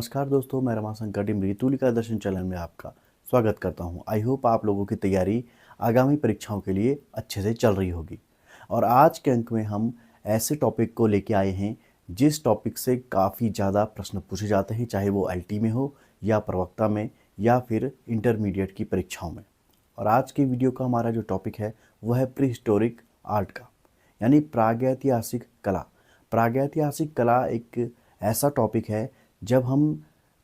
नमस्कार दोस्तों, मैं रमाशंकर डिमरी तुलिका दर्शन चैनल में आपका स्वागत करता हूं। आई होप आप लोगों की तैयारी आगामी परीक्षाओं के लिए अच्छे से चल रही होगी। और आज के अंक में हम ऐसे टॉपिक को लेके आए हैं जिस टॉपिक से काफ़ी ज़्यादा प्रश्न पूछे जाते हैं, चाहे वो एलटी में हो या प्रवक्ता में या फिर इंटरमीडिएट की परीक्षाओं में। और आज की वीडियो का हमारा जो टॉपिक है वो है प्री हिस्टोरिक आर्ट का, यानी प्रागैतिहासिक कला। प्रागैतिहासिक कला एक ऐसा टॉपिक है जब हम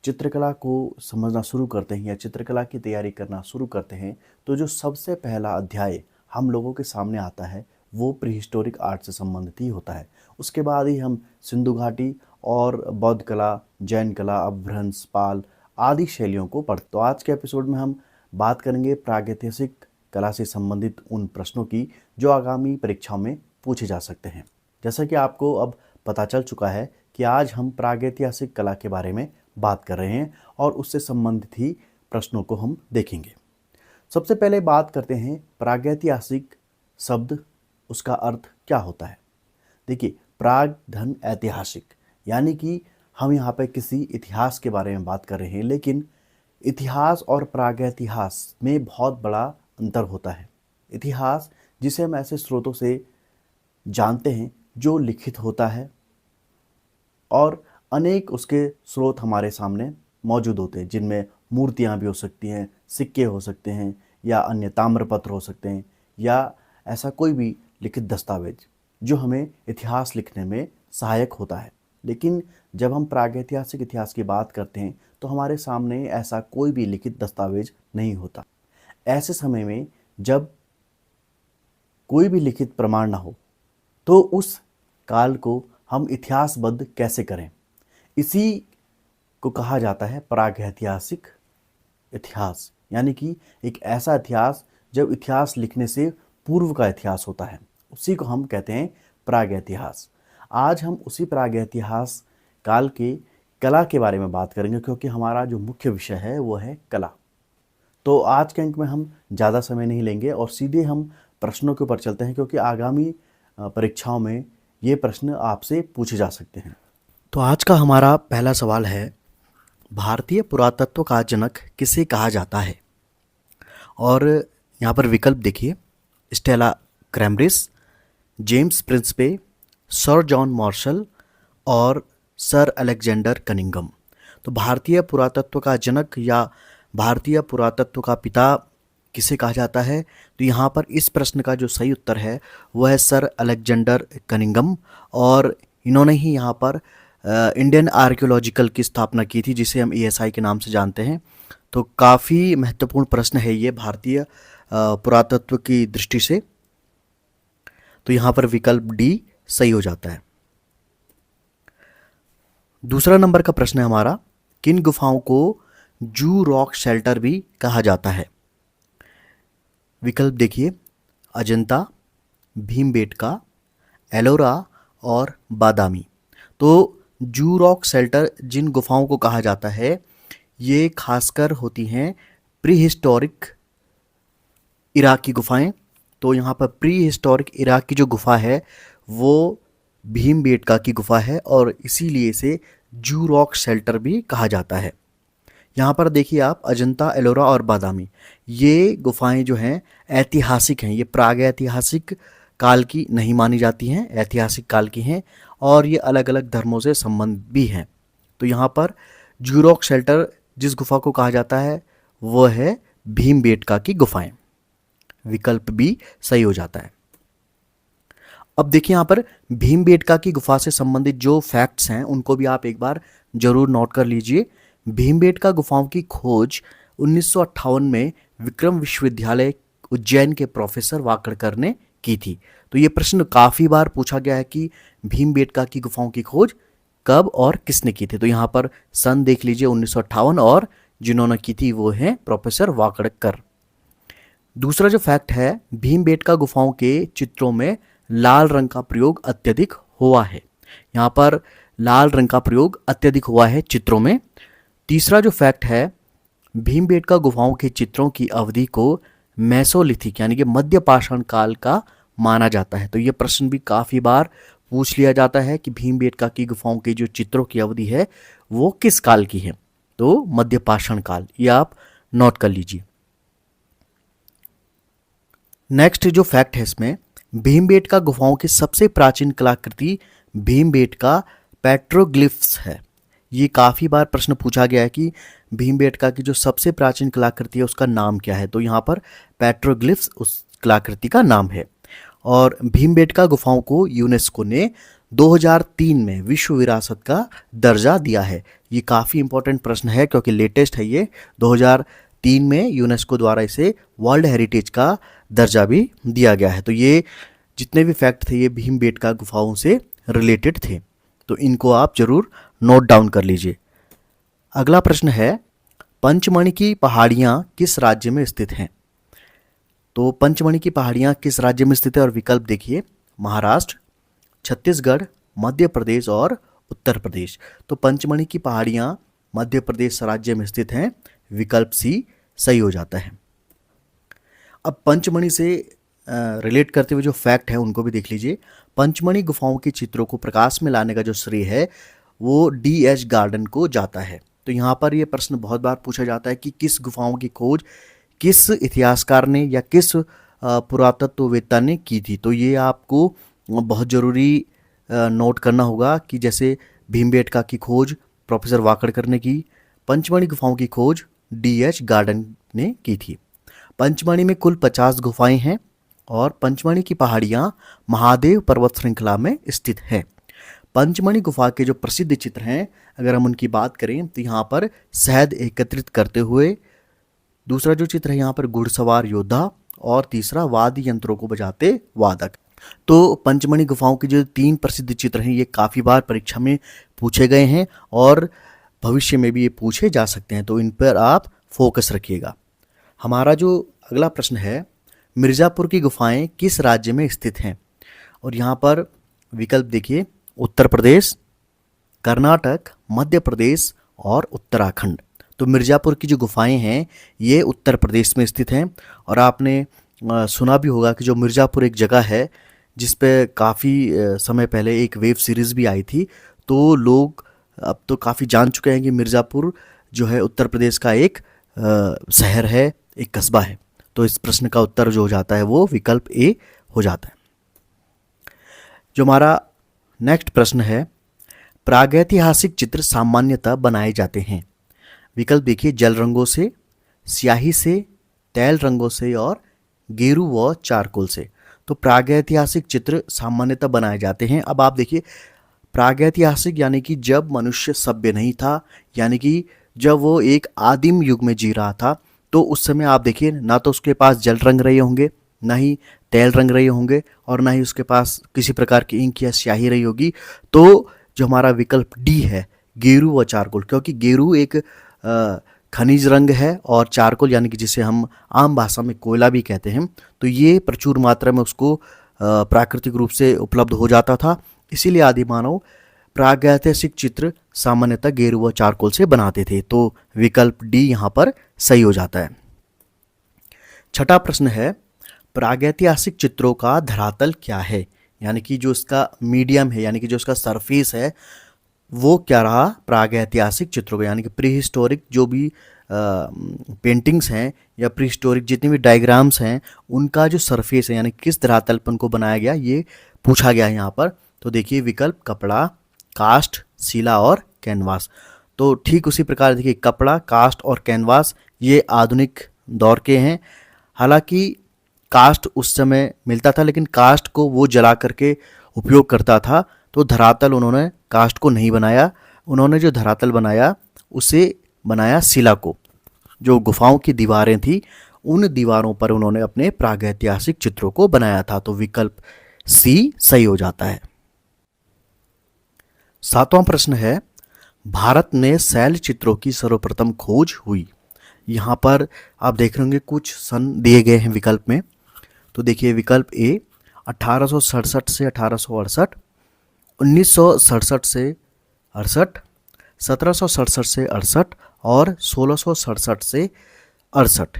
चित्रकला को समझना शुरू करते हैं या चित्रकला की तैयारी करना शुरू करते हैं तो जो सबसे पहला अध्याय हम लोगों के सामने आता है वो प्री हिस्टोरिक आर्ट से संबंधित ही होता है। उसके बाद ही हम सिंधु घाटी और बौद्ध कला, जैन कला, अपभ्रंश, पाल आदि शैलियों को पढ़ते। तो आज के एपिसोड में हम बात करेंगे प्रागैतिहासिक कला से संबंधित उन प्रश्नों की जो आगामी परीक्षाओं में पूछे जा सकते हैं। जैसा कि आपको अब पता चल चुका है कि आज हम प्रागैतिहासिक कला के बारे में बात कर रहे हैं और उससे संबंधित ही प्रश्नों को हम देखेंगे। सबसे पहले बात करते हैं प्रागैतिहासिक शब्द, उसका अर्थ क्या होता है। देखिए, प्राग धन ऐतिहासिक, यानी कि हम यहाँ पे किसी इतिहास के बारे में बात कर रहे हैं, लेकिन इतिहास और प्रागैतिहास में बहुत बड़ा अंतर होता है। इतिहास जिसे हम ऐसे स्रोतों से जानते हैं जो लिखित होता है और अनेक उसके स्रोत हमारे सामने मौजूद होते हैं, जिनमें मूर्तियाँ भी हो सकती हैं, सिक्के हो सकते हैं या अन्य ताम्रपत्र हो सकते हैं या ऐसा कोई भी लिखित दस्तावेज जो हमें इतिहास लिखने में सहायक होता है। लेकिन जब हम प्रागैतिहासिक इतिहास की बात करते हैं तो हमारे सामने ऐसा कोई भी लिखित दस्तावेज नहीं होता। ऐसे समय में जब कोई भी लिखित प्रमाण ना हो तो उस काल को हम इतिहासबद्ध कैसे करें, इसी को कहा जाता है प्रागैतिहासिक इतिहास। यानी कि एक ऐसा इतिहास जब इतिहास लिखने से पूर्व का इतिहास होता है, उसी को हम कहते हैं प्रागैतिहास। आज हम उसी प्रागैतिहास काल के कला के बारे में बात करेंगे, क्योंकि हमारा जो मुख्य विषय है वो है कला। तो आज के अंक में हम ज़्यादा समय नहीं लेंगे और सीधे हम प्रश्नों के ऊपर चलते हैं, क्योंकि आगामी परीक्षाओं में ये प्रश्न आपसे पूछे जा सकते हैं। तो आज का हमारा पहला सवाल है, भारतीय पुरातत्व का जनक किसे कहा जाता है। और यहाँ पर विकल्प देखिए, Stella Kramrisch, James Prinsep, sir John Marshall और सर अलेक्जेंडर कनिंघम। तो भारतीय पुरातत्व का जनक या भारतीय पुरातत्व का पिता किसे कहा जाता है, तो यहाँ पर इस प्रश्न का जो सही उत्तर है वह है सर अलेक्जेंडर कनिंघम। और इन्होंने ही यहाँ पर इंडियन आर्कियोलॉजिकल की स्थापना की थी, जिसे हम ESI के नाम से जानते हैं। तो काफ़ी महत्वपूर्ण प्रश्न है ये भारतीय पुरातत्व की दृष्टि से। तो यहाँ पर विकल्प डी सही हो जाता है। दूसरा नंबर का प्रश्न है हमारा, किन गुफाओं को जू रॉक शेल्टर भी कहा जाता है। विकल्प देखिए, अजंता, भीमबेटका, एलोरा और बादामी। तो जू रॉक शेल्टर जिन गुफाओं को कहा जाता है ये खासकर होती हैं प्री हिस्टोरिक इराक की गुफाएं। तो यहाँ पर प्री हिस्टोरिक इराक की जो गुफा है वो भीमबेटका की गुफा है और इसीलिए इसे जू रॉक शेल्टर भी कहा जाता है। यहाँ पर देखिए आप, अजंता, एलोरा और बादामी, ये गुफाएं जो हैं ऐतिहासिक हैं, ये प्रागैतिहासिक काल की नहीं मानी जाती हैं, ऐतिहासिक काल की हैं और ये अलग अलग धर्मों से संबंध भी हैं। तो यहाँ पर जू रॉक शेल्टर जिस गुफा को कहा जाता है वो है भीमबेटका की गुफाएं। विकल्प बी सही हो जाता है। अब देखिए यहाँ पर भीमबेटका की गुफा से संबंधित जो फैक्ट्स हैं उनको भी आप एक बार जरूर नोट कर लीजिए। भीमबेटका गुफाओं की खोज 1958 में विक्रम विश्वविद्यालय उज्जैन के प्रोफेसर वाकड़कर ने की थी। तो ये प्रश्न काफ़ी बार पूछा गया है कि भीमबेटका की गुफाओं की खोज कब और किसने की थी। तो यहाँ पर सन देख लीजिए 1958, और जिन्होंने की थी वो हैं प्रोफेसर वाकड़कर। दूसरा जो फैक्ट है, भीमबेटका गुफाओं के चित्रों में लाल रंग का प्रयोग अत्यधिक हुआ है। यहाँ पर लाल रंग का प्रयोग अत्यधिक हुआ है चित्रों में। तीसरा जो फैक्ट है, भीमबेटका गुफाओं के चित्रों की अवधि को मेसोलिथिक यानी कि मध्य पाषाण काल का माना जाता है। तो ये प्रश्न भी काफ़ी बार पूछ लिया जाता है कि भीमबेटका की गुफाओं के जो चित्रों की अवधि है वो किस काल की है? तो मध्यपाषाण काल, ये आप नोट कर लीजिए। नेक्स्ट जो फैक्ट है इसमें, भीमबेटका गुफाओं की सबसे प्राचीन कलाकृति भीमबेटका पेट्रोग्लिफ्स है। ये काफ़ी बार प्रश्न पूछा गया है कि भीमबेटका की जो सबसे प्राचीन कलाकृति है उसका नाम क्या है, तो यहाँ पर पेट्रोग्लिफ्स उस कलाकृति का नाम है। और भीमबेटका गुफाओं को यूनेस्को ने 2003 में विश्व विरासत का दर्जा दिया है। ये काफ़ी इंपॉर्टेंट प्रश्न है क्योंकि लेटेस्ट है ये, 2003 में यूनेस्को द्वारा इसे वर्ल्ड हेरिटेज का दर्जा भी दिया गया है। तो ये जितने भी फैक्ट थे ये भीमबेटका गुफाओं से रिलेटेड थे, तो इनको आप जरूर नोट डाउन कर लीजिए। अगला प्रश्न है, पंचमणि की पहाड़ियाँ किस राज्य में स्थित हैं? तो पंचमणि की पहाड़ियाँ किस राज्य में स्थित है और विकल्प देखिए, महाराष्ट्र, छत्तीसगढ़, मध्य प्रदेश और उत्तर प्रदेश। तो पंचमणि की पहाड़ियाँ मध्य प्रदेश राज्य में स्थित हैं, विकल्प सी सही हो जाता है। अब पंचमणि से रिलेट करते हुए जो फैक्ट है उनको भी देख लीजिए। पंचमणि गुफाओं के चित्रों को प्रकाश में लाने का जो श्रेय है वो DH गार्डन को जाता है। तो यहाँ पर ये प्रश्न बहुत बार पूछा जाता है कि किस गुफाओं की खोज किस इतिहासकार ने या किस पुरातत्ववेत्ता ने की थी। तो ये आपको बहुत ज़रूरी नोट करना होगा कि जैसे भीमबेटका की खोज प्रोफेसर वाकड़कर ने की, पंचमणि गुफाओं की खोज DH गार्डन ने की थी। पंचमणि में कुल 50 गुफाएं हैं और पंचमणि की पहाड़ियाँ महादेव पर्वत श्रृंखला में स्थित है। पंचमणि गुफा के जो प्रसिद्ध चित्र हैं अगर हम उनकी बात करें तो यहाँ पर शहद एकत्रित करते हुए, दूसरा जो चित्र है यहाँ पर घुड़सवार योद्धा और तीसरा वाद्य यंत्रों को बजाते वादक। तो पंचमणि गुफाओं के जो 3 प्रसिद्ध चित्र हैं ये काफ़ी बार परीक्षा में पूछे गए हैं और भविष्य में भी ये पूछे जा सकते हैं, तो इन पर आप फोकस रखिएगा। हमारा जो अगला प्रश्न है, मिर्ज़ापुर की गुफाएं किस राज्य में स्थित हैं? और यहाँ पर विकल्प देखिए, उत्तर प्रदेश, कर्नाटक, मध्य प्रदेश और उत्तराखंड। तो मिर्ज़ापुर की जो गुफाएं हैं ये उत्तर प्रदेश में स्थित हैं। और आपने सुना भी होगा कि जो मिर्ज़ापुर एक जगह है जिस पे काफ़ी समय पहले एक वेब सीरीज़ भी आई थी, तो लोग अब तो काफ़ी जान चुके हैं कि मिर्ज़ापुर जो है उत्तर प्रदेश का एक शहर है, एक कस्बा है। तो इस प्रश्न का उत्तर जो हो जाता है वो विकल्प ए हो जाता है। जो हमारा नेक्स्ट प्रश्न है, प्रागैतिहासिक चित्र सामान्यतः बनाए जाते हैं। विकल्प देखिए, जल रंगों से, स्याही से, तेल रंगों से और गेरू व चारकोल से। तो प्रागैतिहासिक चित्र सामान्यतः बनाए जाते हैं। अब आप देखिए, प्रागैतिहासिक यानी कि जब मनुष्य सभ्य नहीं था, यानी कि जब वो एक आदिम युग में जी रहा था, तो उस समय आप देखिए ना तो उसके पास जल रंग रहे होंगे, ना ही तेल रंग रहे होंगे और ना ही उसके पास किसी प्रकार की इंक या स्याही रही होगी। तो जो हमारा विकल्प डी है, गेरू व चारकोल, क्योंकि गेरू एक खनिज रंग है और चारकोल यानी कि जिसे हम आम भाषा में कोयला भी कहते हैं, तो ये प्रचुर मात्रा में उसको प्राकृतिक रूप से उपलब्ध हो जाता था। इसीलिए आदि मानव प्रागैतिहासिक चित्र सामान्यतः गेरू व चारकोल से बनाते थे। तो विकल्प डी यहाँ पर सही हो जाता है। छठा प्रश्न है, प्रागैतिहासिक चित्रों का धरातल क्या है? यानी कि जो इसका मीडियम है, यानी कि जो इसका सरफेस है वो क्या रहा प्रागैतिहासिक चित्रों का, यानी कि प्री हिस्टोरिक जो भी पेंटिंग्स हैं या प्री हिस्टोरिक जितने भी डायग्राम्स हैं उनका जो सरफेस है यानी किस धरातल पर उनको बनाया गया ये पूछा गया है यहाँ पर। तो देखिए विकल्प कपड़ा, कास्ट, शिला और कैनवास। तो ठीक उसी प्रकार देखिए कपड़ा, कास्ट और कैनवास ये आधुनिक दौर के हैं। हालांकि कास्ट उस समय मिलता था लेकिन कास्ट को वो जला करके उपयोग करता था, तो धरातल उन्होंने कास्ट को नहीं बनाया। उन्होंने जो धरातल बनाया उसे बनाया शिला को। जो गुफाओं की दीवारें थी उन दीवारों पर उन्होंने अपने प्रागैतिहासिक चित्रों को बनाया था। तो विकल्प सी सही हो जाता है। सातवां प्रश्न है, भारत में शैल चित्रों की सर्वप्रथम खोज हुई। यहाँ पर आप देख रहे होंगे कुछ सन दिए गए हैं विकल्प में। तो देखिए विकल्प ए 1867 से 1868, 1967 से 68, 1767 से 68 और 1667 से 68।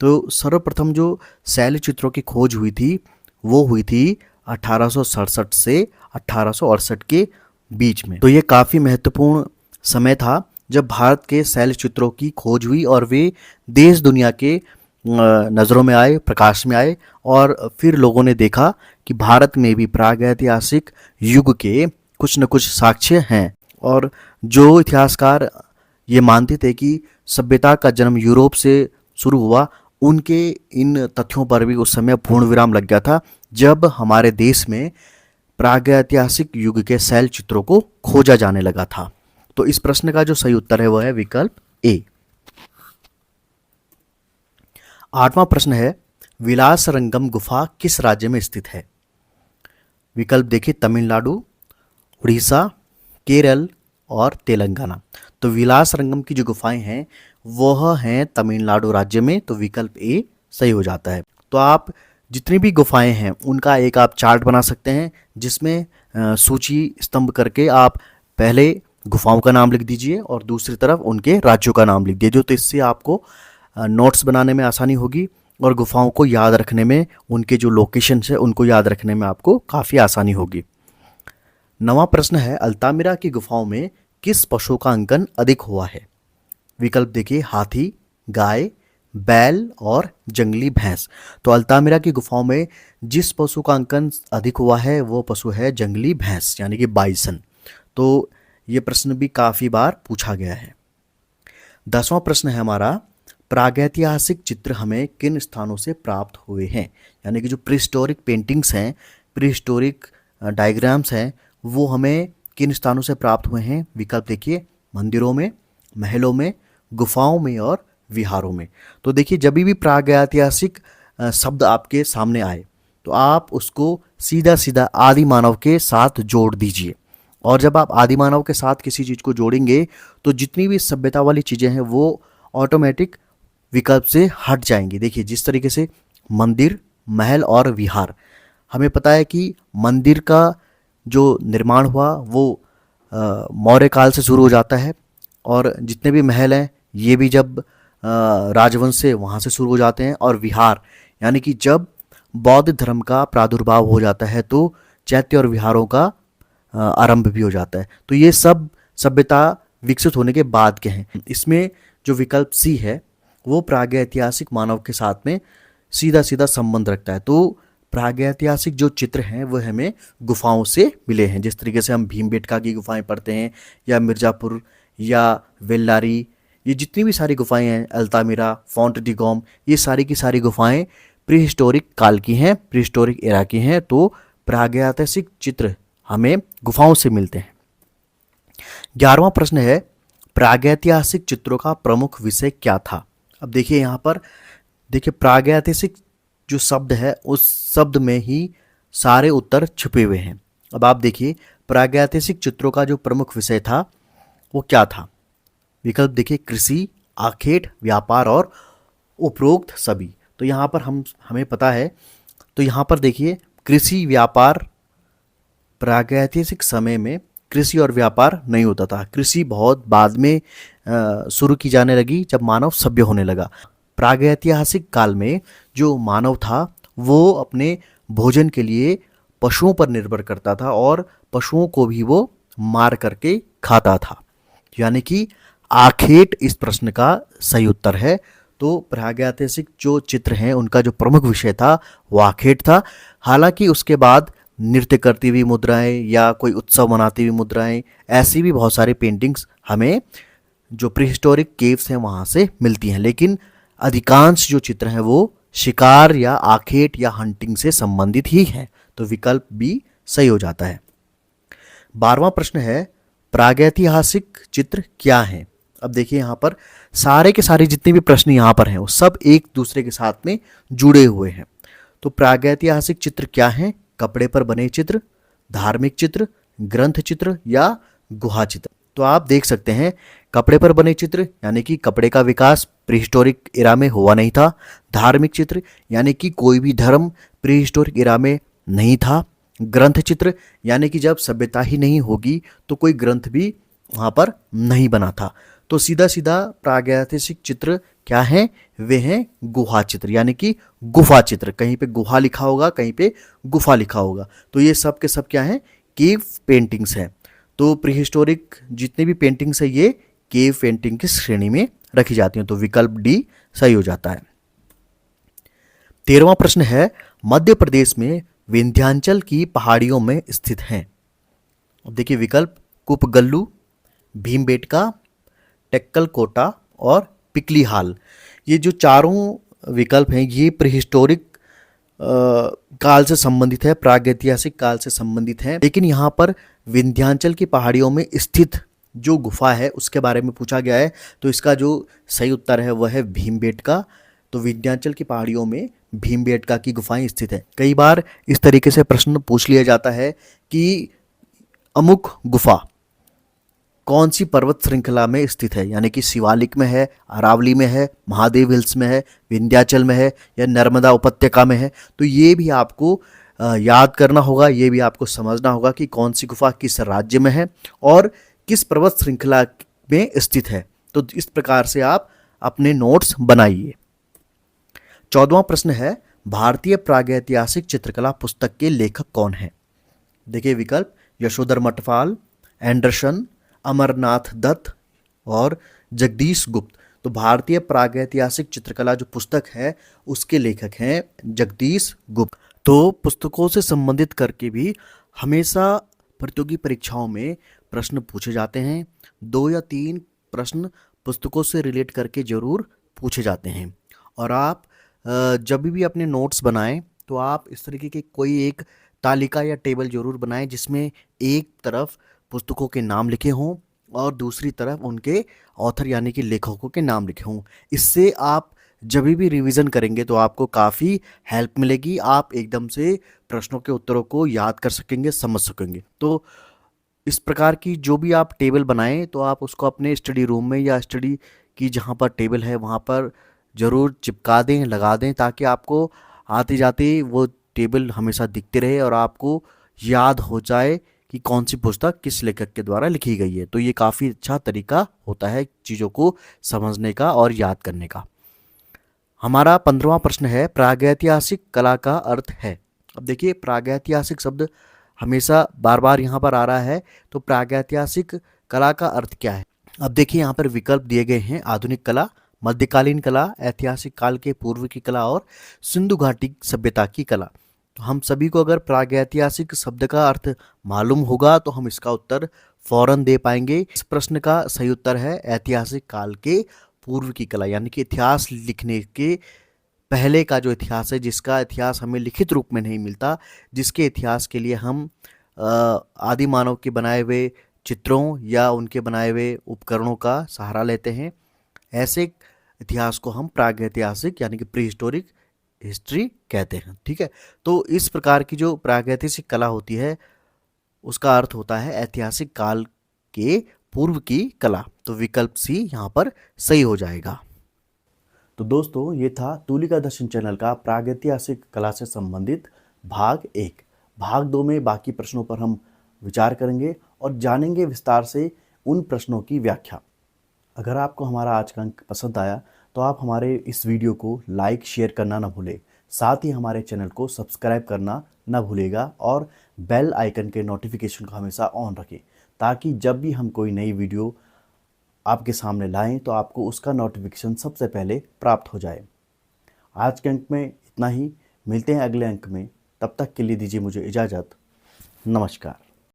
तो सर्वप्रथम जो शैल चित्रों की खोज हुई थी वो हुई थी 1867 से 1868 के बीच में। तो ये काफ़ी महत्वपूर्ण समय था जब भारत के शैल चित्रों की खोज हुई और वे देश दुनिया के नज़रों में आए, प्रकाश में आए, और फिर लोगों ने देखा कि भारत में भी प्रागैतिहासिक युग के कुछ न कुछ साक्ष्य हैं। और जो इतिहासकार ये मानते थे कि सभ्यता का जन्म यूरोप से शुरू हुआ, उनके इन तथ्यों पर भी उस समय पूर्ण विराम लग गया था जब हमारे देश में प्रागैतिहासिक युग के शैल चित्रों को खोजा जाने लगा था। तो इस प्रश्न का जो सही उत्तर है वह है विकल्प ए। 8वां प्रश्न है, विलासरंगम गुफा किस राज्य में स्थित है? विकल्प देखिए, तमिलनाडु, उड़ीसा, केरल और तेलंगाना। तो विलासरंगम की जो गुफाएं हैं वह हैं तमिलनाडु राज्य में, तो विकल्प ए सही हो जाता है। तो आप जितनी भी गुफाएं हैं उनका एक आप चार्ट बना सकते हैं जिसमें सूची स्तंभ करके आप पहले गुफाओं का नाम लिख दीजिए और दूसरी तरफ उनके राज्यों का नाम लिख दीजिए। तो इससे आपको नोट्स बनाने में आसानी होगी और गुफाओं को याद रखने में, उनके जो लोकेशंस है उनको याद रखने में आपको काफ़ी आसानी होगी। 9वां प्रश्न है, अल्तामिरा की गुफाओं में किस पशु का अंकन अधिक हुआ है? विकल्प देखिए, हाथी, गाय, बैल और जंगली भैंस। तो अल्तामिरा की गुफाओं में जिस पशु का अंकन अधिक हुआ है वो पशु है जंगली भैंस, यानी कि बाइसन। तो ये प्रश्न भी काफ़ी बार पूछा गया है। 10वां प्रश्न है हमारा, प्रागैतिहासिक चित्र हमें किन स्थानों से प्राप्त हुए हैं? यानी कि जो प्रीहिस्टोरिक पेंटिंग्स हैं, प्रीहिस्टोरिक डायग्राम्स हैं, वो हमें किन स्थानों से प्राप्त हुए हैं? विकल्प देखिए, मंदिरों में, महलों में, गुफाओं में और विहारों में। तो देखिए, जब भी प्रागैतिहासिक शब्द आपके सामने आए तो आप उसको सीधा सीधा आदि मानव के साथ जोड़ दीजिए, और जब आप आदि मानव के साथ किसी चीज़ को जोड़ेंगे तो जितनी भी सभ्यता वाली चीज़ें हैं वो ऑटोमेटिक विकल्प से हट जाएंगी। देखिए, जिस तरीके से मंदिर, महल और विहार, हमें पता है कि मंदिर का जो निर्माण हुआ वो मौर्य काल से शुरू हो जाता है, और जितने भी महल हैं ये भी जब राजवंश से वहाँ से शुरू हो जाते हैं। और विहार यानी कि जब बौद्ध धर्म का प्रादुर्भाव हो जाता है तो चैत्य और विहारों का आरंभ भी हो जाता है। तो ये सब सभ्यता विकसित होने के बाद के हैं। इसमें जो विकल्प सी है वो प्रागैतिहासिक मानव के साथ में सीधा सीधा संबंध रखता है। तो प्रागैतिहासिक जो चित्र हैं वो हमें गुफाओं से मिले हैं। जिस तरीके से हम भीमबेटका की गुफाएं पढ़ते हैं, या मिर्ज़ापुर या वेल्लारी, ये जितनी भी सारी गुफाएं हैं, अल्तामिरा, फोंट डी गॉम, ये सारी की सारी गुफाएं प्रीहिस्टोरिक काल की हैं, प्रीहिस्टोरिक एरा की हैं। तो प्रागैतिहासिक चित्र हमें गुफाओं से मिलते हैं। 11वां प्रश्न है, प्रागैतिहासिक चित्रों का प्रमुख विषय क्या था? अब देखिए, यहाँ पर देखिए, प्रागैतिहासिक जो शब्द है उस शब्द में ही सारे उत्तर छुपे हुए हैं। अब आप देखिए, प्रागैतिहासिक चित्रों का जो प्रमुख विषय था वो क्या था? विकल्प देखिए, कृषि, आखेट, व्यापार और उपरोक्त सभी। तो यहाँ पर हमें पता है, तो यहाँ पर देखिए, कृषि, व्यापार, प्रागैतिहासिक समय में कृषि और व्यापार नहीं होता था। कृषि बहुत बाद में शुरू की जाने लगी जब मानव सभ्य होने लगा। प्रागैतिहासिक काल में जो मानव था वो अपने भोजन के लिए पशुओं पर निर्भर करता था और पशुओं को भी वो मार करके खाता था, यानी कि आखेट इस प्रश्न का सही उत्तर है। तो प्रागैतिहासिक जो चित्र हैं उनका जो प्रमुख विषय था वो आखेट था। हालांकि उसके बाद नृत्य करती हुई मुद्राएं या कोई उत्सव मनाती हुई मुद्राएं, ऐसी भी बहुत सारी पेंटिंग्स हमें जो प्रीहिस्टोरिक केव्स हैं वहाँ से मिलती हैं, लेकिन अधिकांश जो चित्र हैं वो शिकार या आखेट या हंटिंग से संबंधित ही हैं। तो विकल्प बी सही हो जाता है। 12वां प्रश्न है, प्रागैतिहासिक चित्र क्या हैं? अब देखिए, यहाँ पर सारे के सारे जितने भी प्रश्न यहाँ पर हैं वो सब एक दूसरे के साथ में जुड़े हुए हैं। तो प्रागैतिहासिक चित्र क्या हैं? कपड़े पर बने चित्र, धार्मिक चित्र, ग्रंथ चित्र या गुहा चित्र। तो आप देख सकते हैं, कपड़े पर बने चित्र यानी कि कपड़े का विकास प्रीहिस्टोरिक एरा में हुआ नहीं था। धार्मिक चित्र यानी कि कोई भी धर्म प्रीहिस्टोरिक एरा में नहीं था। ग्रंथ चित्र यानी कि जब सभ्यता ही नहीं होगी तो कोई ग्रंथ भी वहाँ पर नहीं बना था। तो सीधा सीधा प्रागैतिहासिक चित्र क्या हैं? वे हैं गुहा चित्र, यानी कि गुफा चित्र। कहीं पे गुहा लिखा होगा, कहीं पे गुफा लिखा होगा। तो ये सब के सब क्या हैं? केव पेंटिंग्स हैं। तो प्रीहिस्टोरिक जितनी भी पेंटिंग्स है ये केव पेंटिंग की श्रेणी में रखी जाती हैं। तो विकल्प डी सही हो जाता है। 13वां प्रश्न है, मध्य प्रदेश में विंध्याचल की पहाड़ियों में स्थित हैं। अब देखिए विकल्प कुपगल्लू, भीमबेटका, टेक्कलकोटा और पिकलीहाल। ये जो चारों विकल्प हैं ये प्रीहिस्टोरिक काल से संबंधित है, प्रागैतिहासिक काल से संबंधित है। लेकिन यहाँ पर विंध्याचल की पहाड़ियों में स्थित जो गुफा है उसके बारे में पूछा गया है। तो इसका जो सही उत्तर है वह है भीमबेटका। तो विंध्याचल की पहाड़ियों में भीमबेटका की गुफाएं स्थित है। कई बार इस तरीके से प्रश्न पूछ लिया जाता है कि अमुक गुफा कौन सी पर्वत श्रृंखला में स्थित है, यानी कि शिवालिक में है, अरावली में है, महादेव हिल्स में है, विंध्याचल में है या नर्मदा उपत्यका में है। तो ये भी आपको याद करना होगा, ये भी आपको समझना होगा कि कौन सी गुफा किस राज्य में है और किस पर्वत श्रृंखला में स्थित है। तो इस प्रकार से आप अपने नोट्स बनाइए। 14वां प्रश्न है, भारतीय प्रागैतिहासिक चित्रकला पुस्तक के लेखक कौन है। देखिए विकल्प यशोधर मठपाल, एंडरसन, अमरनाथ दत्त और जगदीश गुप्त। तो भारतीय प्रागैतिहासिक चित्रकला जो पुस्तक है उसके लेखक हैं जगदीश गुप्त। तो पुस्तकों से संबंधित करके भी हमेशा प्रतियोगी परीक्षाओं में प्रश्न पूछे जाते हैं। 2 या 3 प्रश्न पुस्तकों से रिलेट करके जरूर पूछे जाते हैं। और आप जब भी अपने नोट्स बनाएं तो आप इस तरीके की कोई एक तालिका या टेबल जरूर बनाएं जिसमें एक तरफ पुस्तकों के नाम लिखे हों और दूसरी तरफ उनके ऑथर यानी कि लेखकों के नाम लिखे हों। इससे आप जब भी रिवीजन करेंगे तो आपको काफ़ी हेल्प मिलेगी, आप एकदम से प्रश्नों के उत्तरों को याद कर सकेंगे, समझ सकेंगे। तो इस प्रकार की जो भी आप टेबल बनाएं तो आप उसको अपने स्टडी रूम में या स्टडी की जहाँ पर टेबल है वहाँ पर ज़रूर चिपका दें, लगा दें, ताकि आपको आते जाते वो टेबल हमेशा दिखते रहे और आपको याद हो जाए कि कौन सी पुस्तक किस लेखक के द्वारा लिखी गई है। तो ये काफ़ी अच्छा तरीका होता है चीज़ों को समझने का और याद करने का। हमारा 15वां प्रश्न है, प्रागैतिहासिक कला का अर्थ है। अब देखिए प्रागैतिहासिक शब्द हमेशा बार बार यहाँ पर आ रहा है। तो प्रागैतिहासिक कला का अर्थ क्या है। अब देखिए यहाँ पर विकल्प दिए गए हैं, आधुनिक कला, मध्यकालीन कला, ऐतिहासिक काल के पूर्व की कला और सिंधु घाटी सभ्यता की कला। तो हम सभी को अगर प्रागैतिहासिक शब्द का अर्थ मालूम होगा तो हम इसका उत्तर फौरन दे पाएंगे। इस प्रश्न का सही उत्तर है ऐतिहासिक काल के पूर्व की कला, यानी कि इतिहास लिखने के पहले का जो इतिहास है, जिसका इतिहास हमें लिखित रूप में नहीं मिलता, जिसके इतिहास के लिए हम आदि मानव के बनाए हुए चित्रों या उनके बनाए हुए उपकरणों का सहारा लेते हैं, ऐसे इतिहास को हम प्रागैतिहासिक यानी कि प्रीहिस्टोरिक हिस्ट्री कहते हैं। ठीक है, तो इस प्रकार की जो प्रागैतिहासिक कला होती है उसका अर्थ होता है ऐतिहासिक काल के पूर्व की कला। तो विकल्प सी यहाँ पर सही हो जाएगा। तो दोस्तों ये था तूलिका दर्शन चैनल का प्रागैतिहासिक कला से संबंधित भाग 1। भाग 2 में बाकी प्रश्नों पर हम विचार करेंगे और जानेंगे विस्तार से उन प्रश्नों की व्याख्या। अगर आपको हमारा आज का अंक पसंद आया तो आप हमारे इस वीडियो को लाइक शेयर करना ना भूलें, साथ ही हमारे चैनल को सब्सक्राइब करना ना भूलेगा और बेल आइकन के नोटिफिकेशन को हमेशा ऑन रखें, ताकि जब भी हम कोई नई वीडियो आपके सामने लाएं तो आपको उसका नोटिफिकेशन सबसे पहले प्राप्त हो जाए। आज के अंक में इतना ही, मिलते हैं अगले अंक में, तब तक के लिए दीजिए मुझे इजाज़त। नमस्कार।